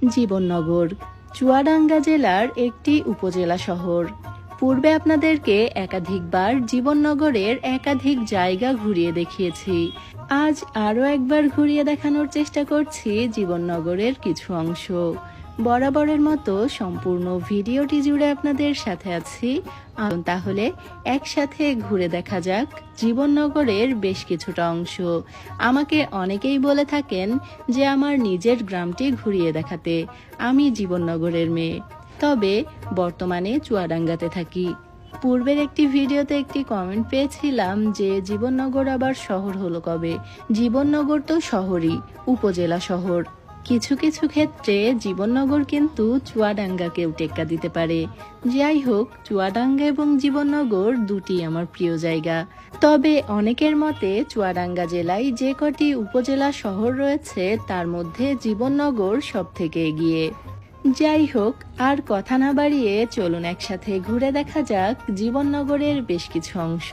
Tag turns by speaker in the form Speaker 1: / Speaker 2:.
Speaker 1: জীবননগর চুয়াডাঙ্গা জেলার একটি উপজেলা শহর। পূর্বে আপনাদেরকে একাধিকবার জীবননগরের একাধিক জায়গা ঘুরিয়ে দেখিয়েছি। আজ আরও একবার ঘুরিয়ে দেখানোর চেষ্টা করছি জীবননগরের কিছু অংশ। বরাবরের মতো সম্পূর্ণ ভিডিওটি জুড়ে আপনাদের সাথে আছি। তাহলে একসাথে ঘুরে দেখা যাক জীবননগরের বেশ কিছুটা অংশ। আমাকে অনেকেই বলে থাকেন যে আমার নিজের গ্রামটি ঘুরিয়ে দেখাতে। আমি জীবননগরের মেয়ে, তবে বর্তমানে চুয়াডাঙ্গাতে থাকি। পূর্বের একটি ভিডিওতে একটি কমেন্ট পেয়েছিলাম যে জীবননগর আবার শহর হলো কবে। জীবননগর তো শহরই, উপজেলা শহর। কিছু কিছু ক্ষেত্রে জীবননগর কিন্তু চুয়াডাঙ্গাকেও টেক্কা দিতে পারে। যাই হোক, চুয়াডাঙ্গা এবং জীবননগর দুটি আমার প্রিয় জায়গা। তবে অনেকের মতে চুয়াডাঙ্গা জেলায় যে কটি উপজেলা শহর রয়েছে তার মধ্যে জীবননগর সব থেকে এগিয়ে। যাই হোক, আর কথা না বাড়িয়ে চলুন একসাথে ঘুরে দেখা যাক জীবননগরের বেশ কিছু অংশ।